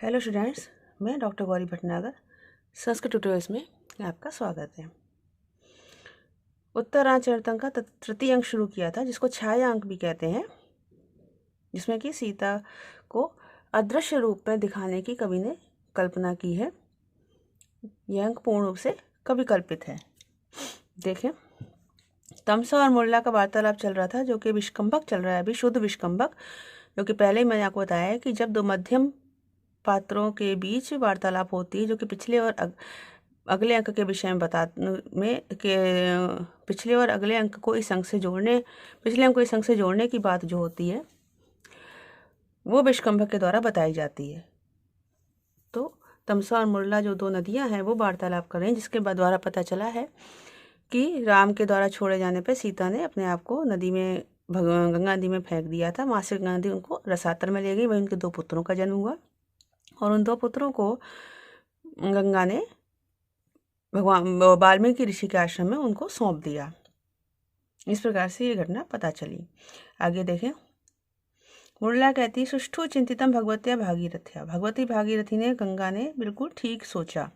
Hello students, मैं doctor Gauri Bhatnagar Sanskrit tutorials में आपका स्वागत है। उत्तराचरणतम का तृतीय अंक शुरू किया था, जिसको छाया अंक भी कहते हैं, जिसमें कि सीता को अदृश्य रूप में दिखाने की कवि ने कल्पना की है। यह अंक पूर्ण रूप से कवि कल्पित है। देखें, तमसा और मुरला का वार्तालाप चल रहा था, जो कि विष्कंभक चल रहा है, अभी शुद्ध विष्कंभक, जो कि पहले ही मैंने आपको बताया है कि जब दो मध्यम पात्रों के बीच वार्तालाप होती है, जो कि पिछले और अगले अंक के विषय में पिछले और अगले अंक को इस अंक से जोड़ने पिछले अंक को इस अंक से जोड़ने की बात जो होती है, वो विष्कंभक के द्वारा बताई जाती है। तो तमसा और मुरला जो दो नदियां हैं, वो वार्तालाप कर रही हैं, जिसके द्वारा पता चला है कि राम के द्वारा छोड़े जाने पर सीता ने अपने आप को नदी में गंगा नदी में फेंक दिया था। माँ से गंगा नदी उनको रसातल में ले गई। वहीं उनके दो पुत्रों का जन्म हुआ और उन दो पुत्रों को गंगा ने भगवान वाल्मीकि ऋषि के आश्रम में उनको सौंप दिया। इस प्रकार से ये घटना पता चली। आगे देखें, मुरला कहती, सुष्ठु चिंतितम भगवत्या भागीरथ्या। भगवती भागीरथी ने, गंगा ने बिल्कुल ठीक सोचा।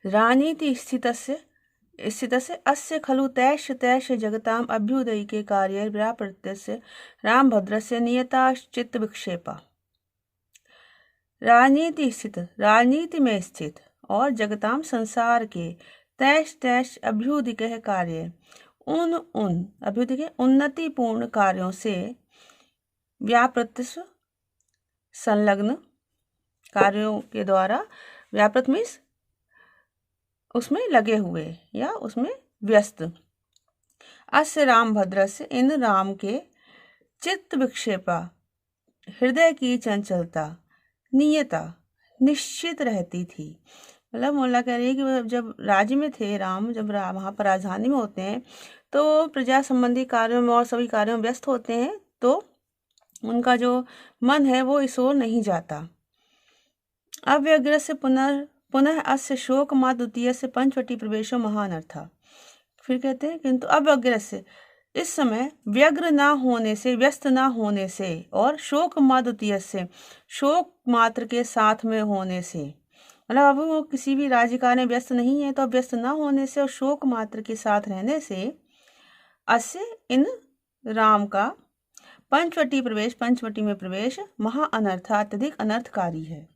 रानीति स्थितस्य अस्य खलु तैश तैश जगताम अभ्युदयिके कार्ये व्यापृत्यस्य रामभद्रस्य नियताश्चित्त विक्षेपा। राजनीति में स्थित और जगताम संसार के तैश तैश अभ्युदिक कार्य उन अभ्युदिक उन्नतिपूर्ण कार्यों से व्यापृत संलग्न कार्यों के द्वारा, व्यापृत मीन्स उसमें लगे हुए या उसमें व्यस्त। अस्य रामभद्र से, इन राम के चित्त विक्षेपा, हृदय की चंचलता, नियता निश्चित रहती थी। मतलब मुल्ला कह रही है कि जब राज्य में थे राम, जब वहाँ पर राजधानी में होते हैं तो प्रजा संबंधी कार्यों में और सभी कार्यों में व्यस्त होते हैं, तो उनका जो मन है वो इस ओर नहीं जाता। अव्यग्र से पुनः अस्य शोक मा द्वितीय से पंचवटी प्रवेशो महानर्था। फिर कहते हैं, किंतु अव्यग्र से, इस समय व्यग्र ना होने से, व्यस्त ना होने से, और शोक माद्वितीय से, शोक मात्र के साथ में होने से, मतलब अब वो किसी भी राज्य कार्य में व्यस्त नहीं है, तो व्यस्त ना होने से और शोक मात्र के साथ रहने से अस्य, इन राम का पंचवटी में प्रवेश महा अनर्था, अत्यधिक अनर्थकारी है।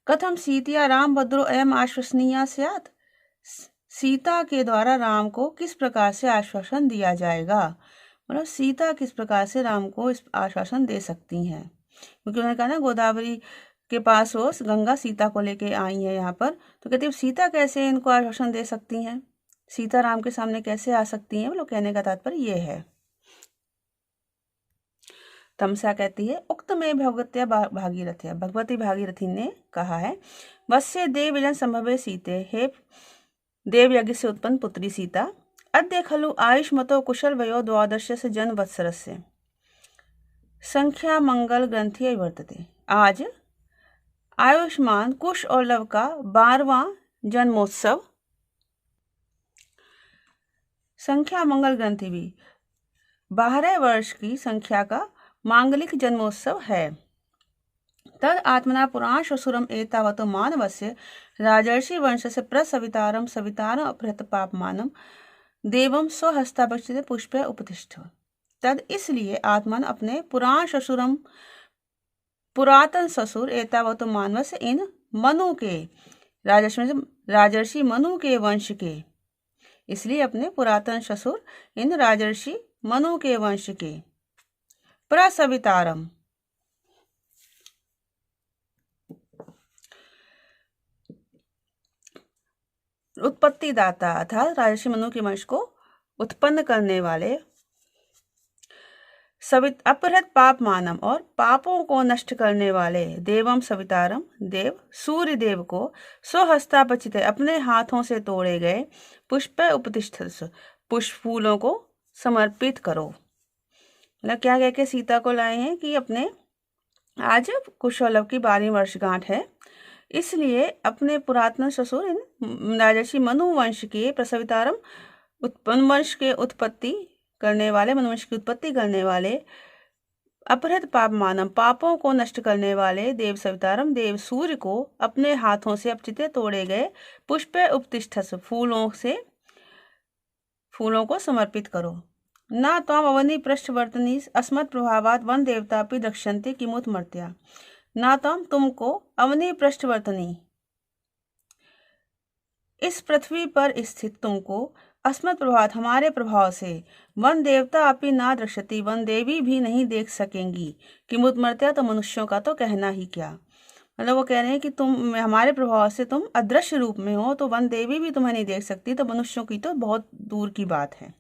कथम सीतिया राम भद्रो अयम आश्वसनीय स्यात्। सीता के द्वारा राम को किस प्रकार से आश्वासन दिया जाएगा, मतलब सीता किस प्रकार से राम को इस आश्वासन दे सकती हैं, क्योंकि उन्होंने कहा ना गोदावरी के पास वो गंगा सीता को लेके आई है यहाँ पर, तो कहती है सीता कैसे इनको आश्वासन दे सकती हैं, सीता राम के सामने कैसे आ सकती हैं। मतलब कहने का तात्पर्य ये है। तमसा कहती है, उक्त में भगवत्या भागीरथ्या, भगवती भागीरथी ने कहा है, वश्य देव विजन संभवे सीते, हे देव यज्ञ से उत्पन्न पुत्री सीता, अद्य खलु आयुष्मतो कुशल वयो द्वादश से जन वत्सरस्य संख्या मंगल ग्रंथि वर्तते। आज आयुष्मान कुश और लव का 12वां जन्मोत्सव, संख्या मंगल ग्रंथि भी 12 वर्ष की संख्या का मांगलिक जन्मोत्सव है। तद आत्मना पुरांश सुरम एतावतो मानवस्य राजर्षि वंश से प्रसवितारम सवितारम अपहृत पापमानम देवम स्वहस्ताभक्षित पुष्प उपतिष्ठ। तद इसलिए आत्मन अपने पुरातन ससुर एतावतो मानवस्य, इन मनु के राजर्षि मनु के वंश के, इसलिए अपने पुरातन ससुर इन राजर्षि मनु के वंश के प्रसवितारम, उत्पत्ति दाता अर्थात राजर्षि मनु के वंश को उत्पन्न करने वाले, अपहृत पाप मानम और पापों को नष्ट करने वाले, देवम सवितारम देव सूर्य देव को, स्वहस्तापचित अपने हाथों से तोड़े गए, पुष्प उपतिष्ठ पुष्प फूलों को समर्पित करो। मतलब क्या कह के सीता को लाए हैं कि अपने आज कुशलव की 12वीं वर्षगांठ है, इसलिए अपने पुरातन ससुर इन राजर्षि मनु वंश के प्रसवितारम मनुवंश की उत्पत्ति करने वाले अपहृत पापमानम, पापों को नष्ट करने वाले, देव सवितारम, देव सूर्य को अपने हाथों से अपचिते तोड़े गए पुष्पे उपतिष्ठस, फूलों को समर्पित करो। ना त्वाम अवनी पृष्ठवर्तनी अस्मत् प्रभावात वन देवता भी दक्षन्ते किमुत मर्त्या। ना त्वाम, तुमको, अवनी पृष्ठवर्तनी, इस पृथ्वी पर स्थित तुमको, अस्मत् प्रभात, हमारे प्रभाव से, वन देवता अपि ना दृश्यति, वन देवी भी नहीं देख सकेंगी, किमुत मर्त्या, तो मनुष्यों का तो कहना ही क्या। मतलब वो कह रहे हैं कि तुम, हमारे प्रभाव से तुम अदृश्य रूप में हो, तो वन देवी भी तुम्हें नहीं देख सकती, तो मनुष्यों की तो बहुत दूर की बात है।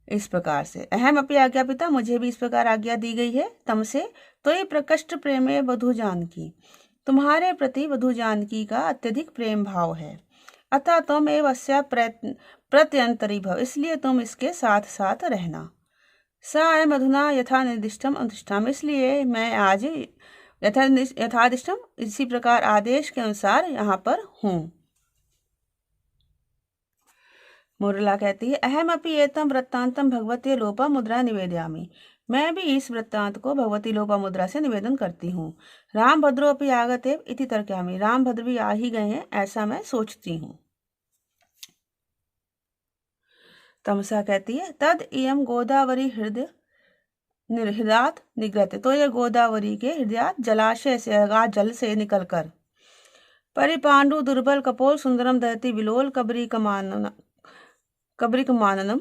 इस प्रकार से अहम अपनी आज्ञा पिता, मुझे भी इस प्रकार आज्ञा दी गई है तमसे, तो ये प्रकृष्ट प्रेमे वधु जानकी, तुम्हारे प्रति वधु जानकी का अत्यधिक प्रेम भाव है। अतः तुम एवं प्रत्यंतरी भव, इसलिए तुम इसके साथ साथ रहना। सा एम अधुना यथा निर्दिष्टम अनुष्ठाम, इसलिए मैं आज यथादिष्टम, इसी प्रकार आदेश के अनुसार यहाँ पर हूँ। मुरला कहती है, अहम अपि एतम वृत्तांतम भगवती लोपा मुद्रा निवेदयामि, मैं भी इस वृत्तांत को भगवती लोपा मुद्रा से निवेदन करती हूँ। राम भद्रो अपि आगते इति तर्कयामि, राम भद्र भी आ ही गए हैं, ऐसा मैं सोचती हूँ। तमसा कहती है, तद इयम गोदावरी हृदय हृदयात निगृहते, तो ये गोदावरी के हृदयात, जलाशय से, अगाध जल से निकलकर, परिपांडु दुर्बल कपोल सुंदरम दहती विलोल कबरिकमाननम,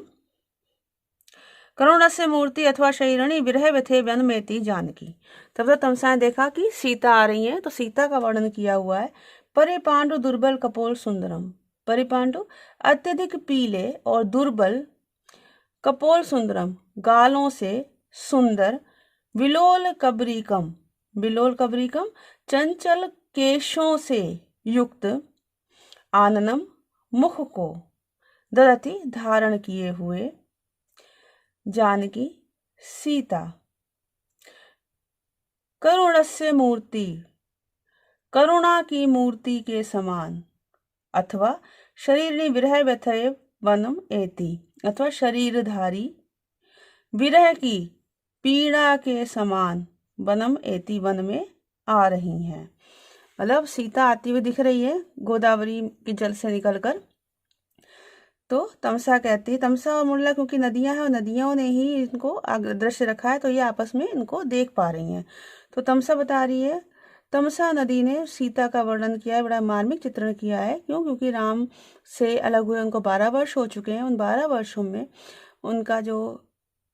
करुणस्य मूर्ति अथवा शरीरणी विरह व्यथे व्यनमेति जानकी। तब तमसा ने देखा कि सीता आ रही है, तो सीता का वर्णन किया हुआ है। परिपांडु दुर्बल कपोल सुंदरम, परिपांडु अत्यधिक पीले और दुर्बल, कपोल सुंदरम गालों से सुंदर, विलोल कबरिकम, विलोल कबरिकम चंचल केशों से युक्त, आननम मुख को, ददति धारण किए हुए, जानकी सीता, करुणस्य मूर्ति, करुणा की मूर्ति के समान, अथवा शरीर विरह व्यथय वनम एति, अथवा शरीरधारी विरह की पीड़ा के समान, वनम एति, वन में आ रही हैं। मतलब सीता आती हुई दिख रही है गोदावरी के जल से निकलकर। तो तमसा कहती है, तमसा और मुरला क्योंकि नदियां हैं और नदियों ने ही इनको दृश्य रखा है, तो ये आपस में इनको देख पा रही हैं। तो तमसा बता रही है, तमसा नदी ने सीता का वर्णन किया है, बड़ा मार्मिक चित्रण किया है। क्यों? क्योंकि राम से अलग हुए उनको 12 वर्ष हो चुके हैं। उन 12 वर्षों में उनका जो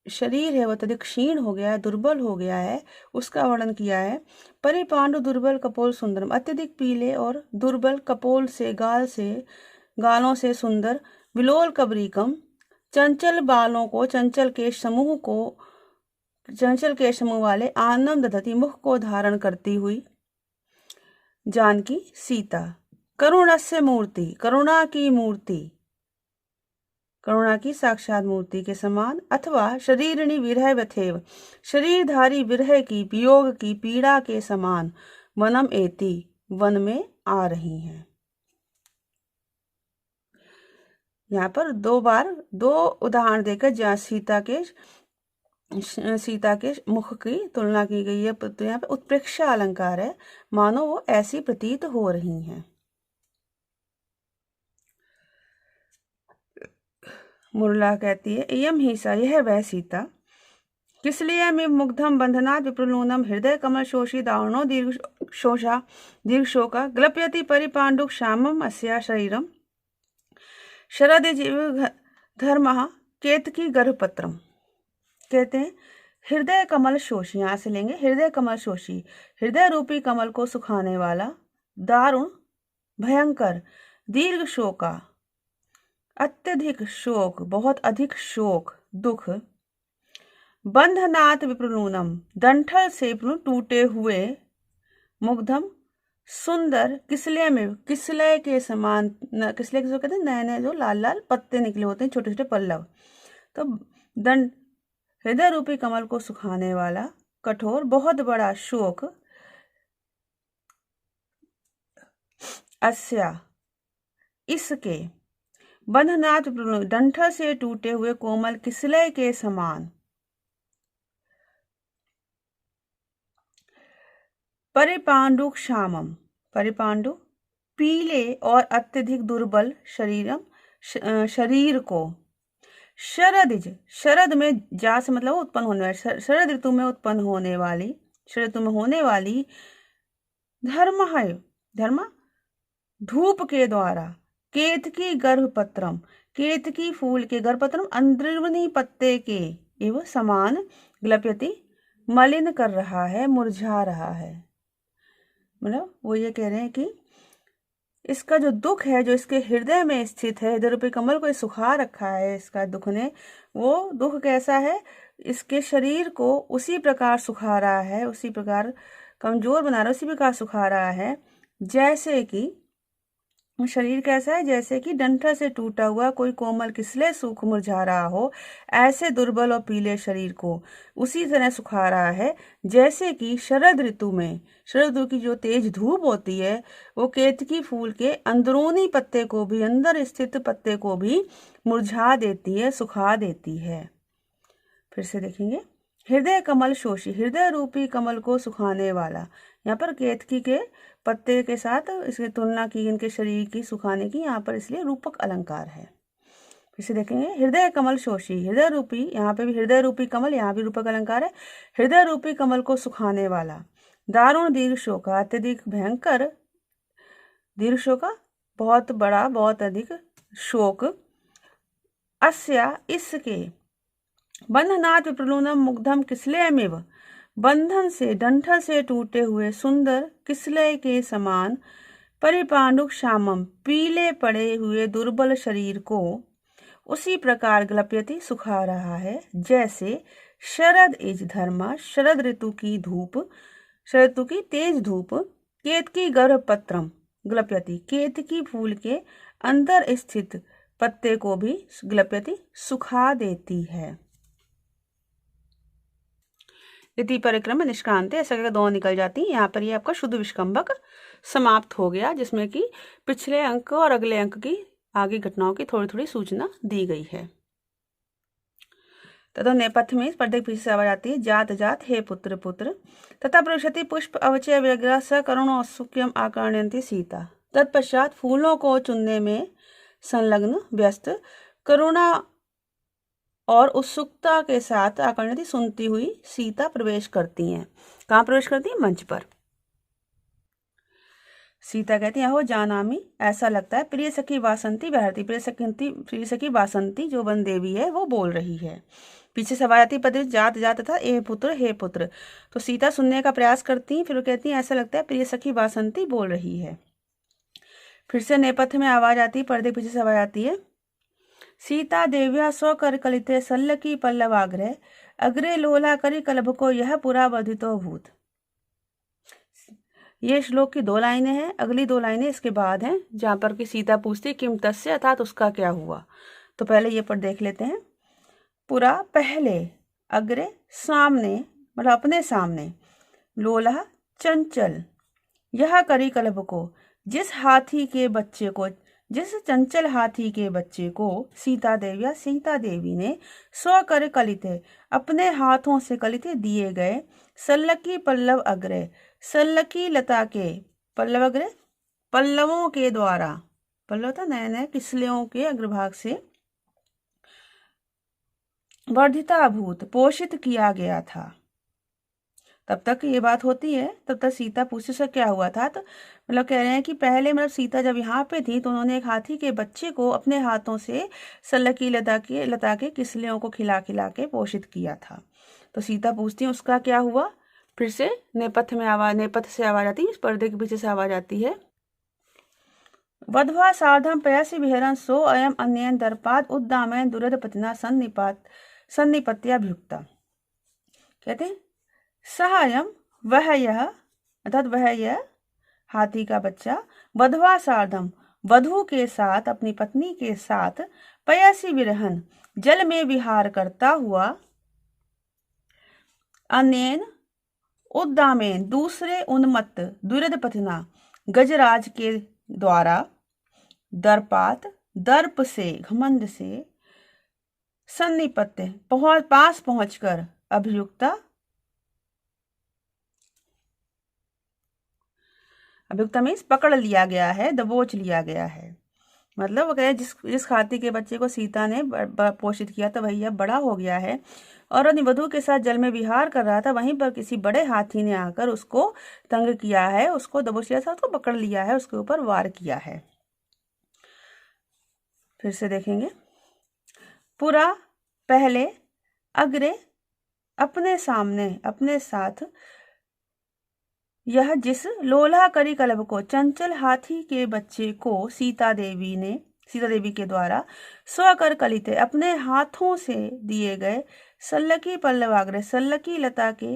शरीर है वह अत्यधिक क्षीण हो गया है, दुर्बल हो गया है, उसका वर्णन किया है। परिपांडु दुर्बल कपोल सुंदरम, अत्यधिक पीले और दुर्बल, कपोल से गालों से सुंदर, विलोल कबरिकम चंचल बालों को, चंचल केश समूह वाले, आनंद दधति मुख को धारण करती हुई, जानकी सीता, करुणस्य मूर्ति, करुणा की मूर्ति, करुणा की साक्षात मूर्ति के समान, अथवा शरीरणी विरह व्यथेव, शरीरधारी विरह की, वियोग की पीड़ा के समान, वनम एति, वन में आ रही हैं। यहाँ पर दो उदाहरण देकर जहाँ सीता के मुख की तुलना की गई है, तो यहाँ पे उत्प्रेक्षा अलंकार है, मानो वो ऐसी प्रतीत हो रही हैं। मुरला कहती है, इयम ही सा, यह वह सीता, किस लिए में मुग्धम बंधनात् विप्रलूनम हृदय कमल शोषी दारुणो दीर्घ शोका ग्लप्यति परिपांडुक श्यामम अस्या शरीरम शरद जीव धर्म केतकी गर्भपत्रम। कहते हैं हृदय कमल शोषी, यहाँ से लेंगे, हृदय कमल शोषी, हृदय रूपी कमल को सुखाने वाला, दारुण भयंकर, दीर्घ शोका अत्यधिक शोक, बहुत अधिक शोक दुख, बंधनात् विप्रलूनम डंठल से टूटे हुए, मुग्धम सुंदर, किसलय में, किसलय के समान, किसलय किसको कहते हैं, नए नए जो लाल लाल पत्ते निकले होते हैं, छोटे छोटे पल्लव। तो दंड हृदय रूपी कमल को सुखाने वाला, कठोर, बहुत बड़ा शोक, अस्या इसके, बंधनात् डंठल से टूटे हुए कोमल किसलय के समान, परिपांडु क्षामम, परिपांडु पीले और अत्यधिक दुर्बल शरीर को। शरदिज, शरद में जा से मतलब उत्पन्न होने वाली, शरद ऋतु में उत्पन्न होने वाली, शरद ऋतु में होने वाली धर्म है, धर्म धूप के द्वारा केतकी गर्भपत्रम, केतकी फूल के गर्भपत्रम अंदरूनी पत्ते के एवं समान ग्लप्यति मलिन कर रहा है, मुरझा रहा है। मतलब वो ये कह रहे हैं कि इसका जो दुख है, जो इसके हृदय में स्थित है, हृदय रूपी कमल को सुखा रखा है इसका दुख ने, वो दुख कैसा है, इसके शरीर को उसी प्रकार सुखा रहा है, उसी प्रकार कमजोर बना रहा है, उसी प्रकार सुखा रहा है जैसे कि शरीर कैसा है, जैसे कि डंठल से टूटा हुआ कोई कोमल किसले सूख मुरझा रहा हो, ऐसे दुर्बल और पीले शरीर को उसी तरह सुखा रहा है जैसे कि शरद ऋतु में, शरद ऋतु की जो तेज धूप होती है वो केतकी फूल के अंदरूनी पत्ते को भी, अंदर स्थित पत्ते को भी मुरझा देती है, सुखा देती है। फिर से देखेंगे, हृदय कमल शोषी, हृदय रूपी कमल को सुखाने वाला, यहाँ पर केतकी के पत्ते के साथ इसकी तुलना की, इनके शरीर की सुखाने की, यहाँ पर इसलिए रूपक अलंकार है। फिर से देखेंगे, हृदय कमल शोषी, हृदय रूपी, यहाँ पे भी हृदय रूपी कमल, यहाँ भी रूपक अलंकार है, हृदय रूपी कमल को सुखाने वाला। दारुण दीर्घ शोका, अत्यधिक भयंकर, दीर्घ शोका बहुत बड़ा, बहुत अधिक शोक, अस्या इसके, बंधनात् विप्रलूनम मुग्धम किसलयमिव, बंधन से, डंठल से टूटे हुए सुंदर किसलय के समान, परिपांडु क्षामम पीले पड़े हुए दुर्बल शरीर को उसी प्रकार ग्लप्यति सुखा रहा है जैसे शरद इज धर्मा, शरद ऋतु की धूप, शरद ऋतु की तेज धूप, केतकी गर्भपत्रम ग्लप्यति, केतकी फूल के अंदर स्थित पत्ते को भी ग्लप्यति सुखा देती है। द्वितीय परिक्रम निष्क्रांत, ऐसा करके दो निकल जाती है। यहाँ पर ये आपका शुद्ध विष्कंभक समाप्त हो गया, जिसमें कि पिछले अंक और अगले अंक की आगे घटनाओं की थोड़ी थोड़ी सूचना दी गई है। तथा नेपथ्य में प्रत्येक पीछे से आवाज आती है, जात जात हे पुत्र पुत्र, तथा प्रविशति पुष्प अवचय व्यग्रह स करुणो सुख्यम आकर्णयन्ति सीता। तत्पश्चात फूलों को चुनने में संलग्न व्यस्त करुणा और उत्सुकता के साथ आकर्णयति सुनती हुई सीता प्रवेश करती हैं। कहाँ प्रवेश करती हैं? मंच पर। सीता कहती है, हो जानामी, ऐसा लगता है, प्रिय सखी वासंती बहरती, प्रिय सखी वासंती जो वन देवी है वो बोल रही है। पीछे से आवाज आती, पद जात जात था ए पुत्र हे पुत्र। तो सीता सुनने का प्रयास करती, फिर वो कहती है ऐसा लगता है प्रिय सखी वासंती बोल रही है। फिर से नेपथ्य में आवाज आती, पर्दे पीछे से आवाज आती है, सीता देव्या स्वकर कलिते सल्लकी पल्लवाग्रह, अग्रे लोला करी कलभ को यह पुरा वर्धितो भूत। ये श्लोक की दो लाइनें हैं, अगली दो लाइनें इसके बाद हैं, जहां पर कि सीता पूछती किम तस्य, अर्थात उसका क्या हुआ। तो पहले ये पर देख लेते हैं। पुरा पहले, अग्रे सामने, मतलब अपने सामने, लोला चंचल, यह करी कलभ को, जिस हाथी के बच्चे को, जिस चंचल हाथी के बच्चे को सीता देवी ने स्वकर कलिते, अपने हाथों से कलिते दिए गए, सल्लकी पल्लव अग्रह, सल्लकी लता के, पल्लव अग्रह पल्लवों के द्वारा, पल्लव था नए नए किसलियों के अग्रभाग से, वर्धिता भूत पोषित किया गया था। तब तक ये बात होती है, तब तक सीता पूछती से क्या हुआ था। तो मतलब कह रहे हैं कि पहले मतलब सीता जब यहाँ पे थी तो उन्होंने एक हाथी के बच्चे को अपने हाथों से सल्लकी लता के किसलियों को खिला खिला के पोषित किया था। तो सीता पूछती है उसका क्या हुआ। फिर से नेपथ्य से आवाज आती है, इस पर्दे के पीछे से आवाज आती है, वधवा सार्धम पयसि विहरन् सो अयम अन्येन दर्पात् उद्दामयन् दुरदपतिना सन्निपत्याभियुक्ता। कहते हैं सहायम, वह यह, अर्थात वह यह हाथी का बच्चा, वधवा सार्धम वधु के साथ, अपनी पत्नी के साथ, पयसि विरहन जल में विहार करता हुआ, अन्येन उद्दामेन दूसरे उन्मत्त, दुरदपतिना गजराज के द्वारा, दर्पात दर्प से, घमंड से, सन्निपत्य पास पहुंचकर, अभियुक्ता अभियुक्ता मीन्स पकड़ लिया गया है, दबोच लिया गया है। मतलब वो कह जिस हाथी के बच्चे को सीता ने पोषित किया था वही अब बड़ा हो गया है और अपनी वधू के साथ जल में विहार कर रहा था, वहीं पर किसी बड़े हाथी ने आकर उसको तंग किया है, उसको दबोच लिया था, उसको पकड़ लिया है, उसके ऊपर वार किया है। फिर से देखेंगे। पुरा पहले अग्रे अपने सामने अपने साथ यह जिस लोला करी कलब को चंचल हाथी के बच्चे को सीता देवी के द्वारा स्वकर कलिते अपने हाथों से दिए गए सल्लकी पल्लवाग्र सल्लकी लता के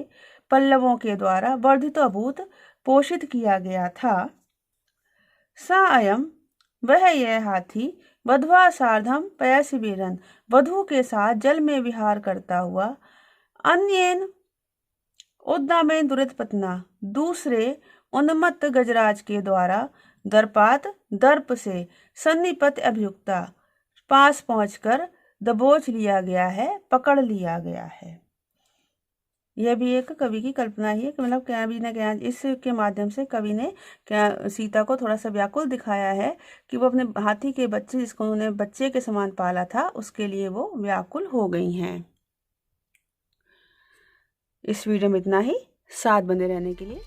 पल्लवों के द्वारा वर्धित अभूत पोषित किया गया था। सा अयम वह यह हाथी वधवा सार्धम पयसिबीरन वधु के साथ जल में विहार करता हुआ अन्येन उद्दामेन दुरित पतना दूसरे उन्मत्त गजराज के द्वारा दर्पात दर्प से सन्निपत अभियुक्ता पास पहुंचकर दबोच लिया गया है, पकड़ लिया गया है। यह भी एक कवि की कल्पना ही है कि मतलब कवि ने क्या इसके माध्यम से कवि ने क्या सीता को थोड़ा सा व्याकुल दिखाया है कि वो अपने हाथी के बच्चे जिसको उन्होंने बच्चे के समान पाला था उसके लिए वो व्याकुल हो गई हैं। इस वीडियो में इतना ही। साथ बने रहने के लिए